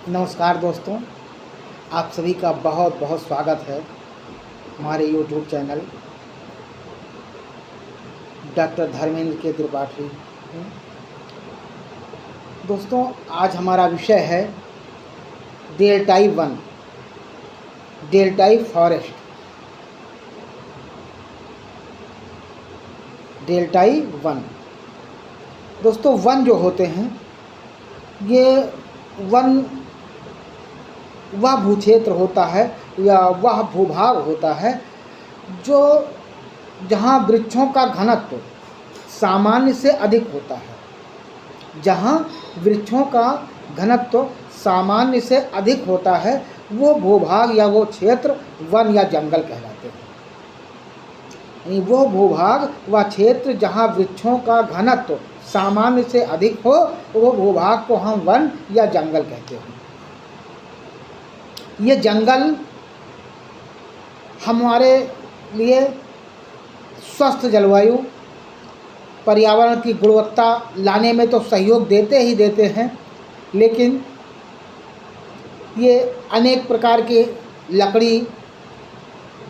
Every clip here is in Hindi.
नमस्कार दोस्तों, आप सभी का बहुत बहुत स्वागत है हमारे YouTube चैनल डॉक्टर धर्मेंद्र के त्रिपाठी में। दोस्तों, आज हमारा विषय है डेल्टाई वन, डेल्टाई फॉरेस्ट। डेल्टाई वन दोस्तों, वन जो होते हैं ये वन वह भूक्षेत्र होता है या वह भूभाग होता है जो जहाँ वृक्षों का घनत्व सामान्य से अधिक होता है। जहाँ वृक्षों का घनत्व सामान्य से अधिक होता है वो भूभाग या वो क्षेत्र वन या जंगल कहलाते हैं। यानी वो भूभाग व क्षेत्र जहाँ वृक्षों का घनत्व सामान्य से अधिक हो वो भूभाग को हम वन या जंगल कहते हैं। ये जंगल हमारे लिए स्वस्थ जलवायु, पर्यावरण की गुणवत्ता लाने में तो सहयोग देते ही देते हैं, लेकिन ये अनेक प्रकार की लकड़ी,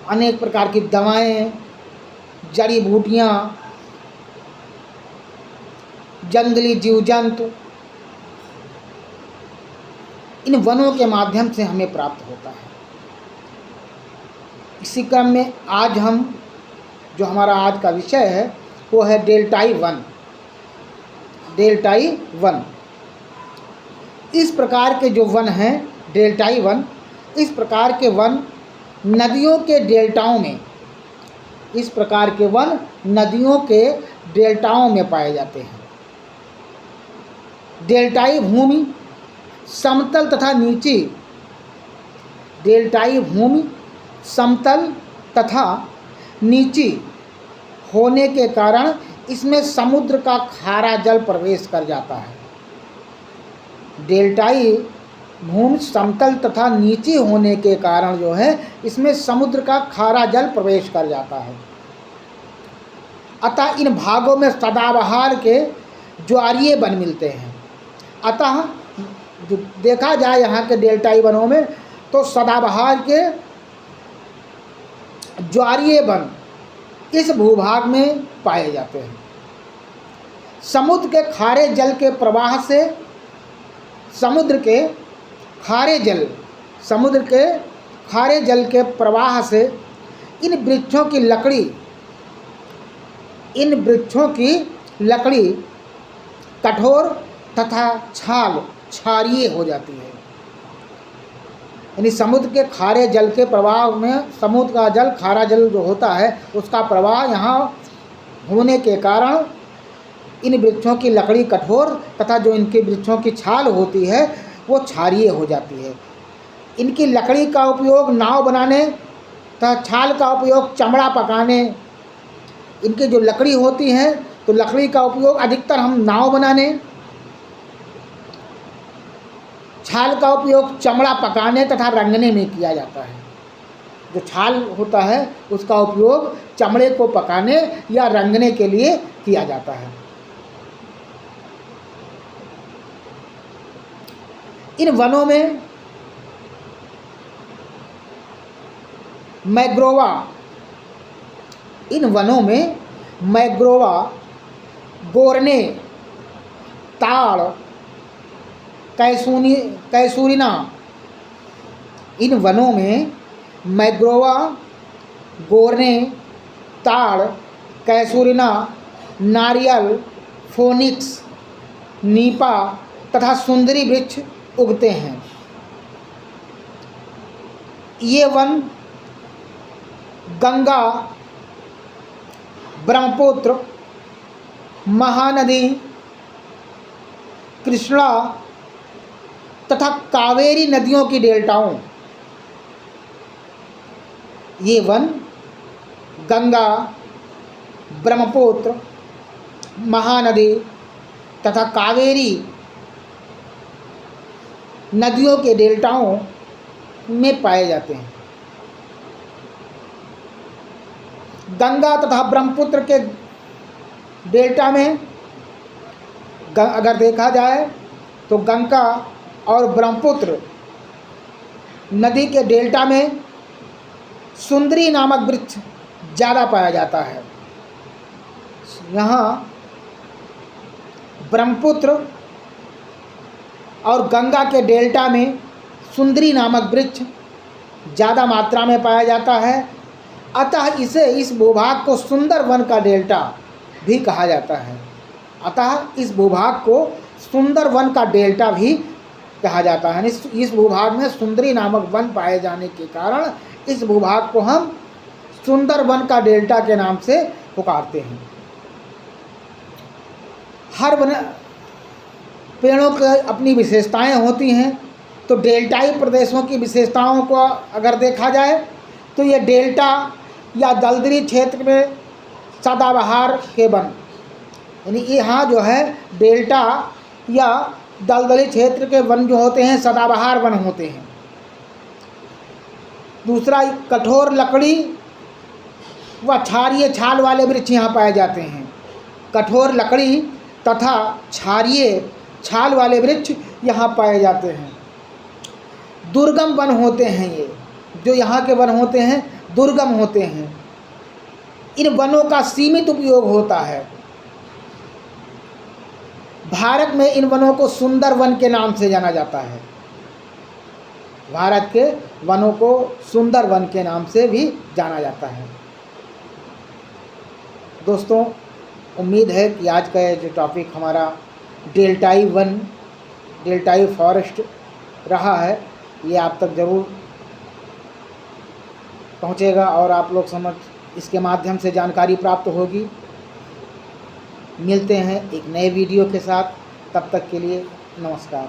अनेक प्रकार की दवाएं, जड़ी बूटियाँ, जंगली जीव जंतु इन वनों के माध्यम से हमें प्राप्त होता है। इसी क्रम में आज हम जो हमारा आज का विषय है वो है डेल्टाई वन। डेल्टाई वन इस प्रकार के जो वन हैं डेल्टाई वन, इस प्रकार के वन नदियों के डेल्टाओं में, इस प्रकार के वन नदियों के डेल्टाओं में पाए जाते हैं। डेल्टाई भूमि समतल तथा नीची, डेल्टाई भूमि समतल तथा नीची होने के कारण इसमें समुद्र का खारा जल प्रवेश कर जाता है। डेल्टाई भूमि समतल तथा नीची होने के कारण जो है इसमें समुद्र का खारा जल प्रवेश कर जाता है। अतः इन भागों में सदाबहार के ज्वारीय वन मिलते हैं। अतः जो देखा जाए यहाँ के डेल्टाई वनों में तो सदाबहार के ज्वारीय वन इस भूभाग में पाए जाते हैं। समुद्र के खारे जल के प्रवाह से, समुद्र के खारे जल के प्रवाह से इन वृक्षों की लकड़ी कठोर तथा क्षारीय हो जाती है। यानी समुद्र के खारे जल के प्रवाह में समुद्र का जल, खारा जल जो होता है उसका प्रवाह यहाँ होने के कारण इन वृक्षों की लकड़ी कठोर तथा जो इनके वृक्षों की छाल होती है वो क्षारीय हो जाती है। इनकी लकड़ी का उपयोग नाव बनाने तथा छाल का उपयोग चमड़ा पकाने, इनकी जो लकड़ी होती है तो लकड़ी का उपयोग अधिकतर हम नाव बनाने, छाल का उपयोग चमड़ा पकाने तथा रंगने में किया जाता है। जो छाल होता है उसका उपयोग चमड़े को पकाने या रंगने के लिए किया जाता है। इन वनों में मैग्रोवा, गोरने, ताड़, कैसूरिना, इन वनों में मैग्रोवा, गोरने, ताड़, कैसूरिना, नारियल, फोनिक्स, नीपा तथा सुंदरी वृक्ष उगते हैं। ये वन गंगा, ब्रह्मपुत्र, महानदी, कृष्णा तथा कावेरी नदियों की डेल्टाओं, ये वन गंगा, ब्रह्मपुत्र, महानदी तथा कावेरी नदियों के डेल्टाओं में पाए जाते हैं। गंगा तथा ब्रह्मपुत्र के डेल्टा में अगर देखा जाए तो गंगा और ब्रह्मपुत्र नदी के डेल्टा में सुंदरी नामक वृक्ष ज़्यादा पाया जाता है। यहाँ ब्रह्मपुत्र और गंगा के डेल्टा में सुंदरी नामक वृक्ष ज़्यादा मात्रा में पाया जाता है, अतः इस भूभाग को सुंदर वन का डेल्टा भी कहा जाता है। अतः इस भूभाग को सुंदर वन का डेल्टा भी कहा जाता है। इस भूभाग में सुंदरी नामक वन पाए जाने के कारण इस भूभाग को हम सुंदर वन का डेल्टा के नाम से पुकारते हैं। हर वन पेड़ों की अपनी विशेषताएं होती हैं, तो डेल्टाई प्रदेशों की विशेषताओं को अगर देखा जाए तो ये डेल्टा या दलदली क्षेत्र में सदाबहार के वन, यानी यहाँ जो है डेल्टा या दलदली क्षेत्र के वन जो होते हैं सदाबहार वन होते हैं। दूसरा, कठोर लकड़ी व क्षारीय छाल वाले वृक्ष यहाँ पाए जाते हैं। कठोर लकड़ी तथा क्षारीय छाल वाले वृक्ष यहाँ पाए जाते हैं। दुर्गम वन होते हैं, ये जो यहाँ के वन होते हैं दुर्गम होते हैं। इन वनों का सीमित उपयोग होता है। भारत में इन वनों को सुंदर वन के नाम से जाना जाता है। भारत के वनों को सुंदर वन के नाम से भी जाना जाता है। दोस्तों, उम्मीद है कि आज का ये जो टॉपिक हमारा डेल्टाई वन, डेल्टाई फॉरेस्ट रहा है, ये आप तक ज़रूर पहुँचेगा और आप लोग समझ इसके माध्यम से जानकारी प्राप्त होगी। मिलते हैं एक नए वीडियो के साथ, तब तक के लिए नमस्कार।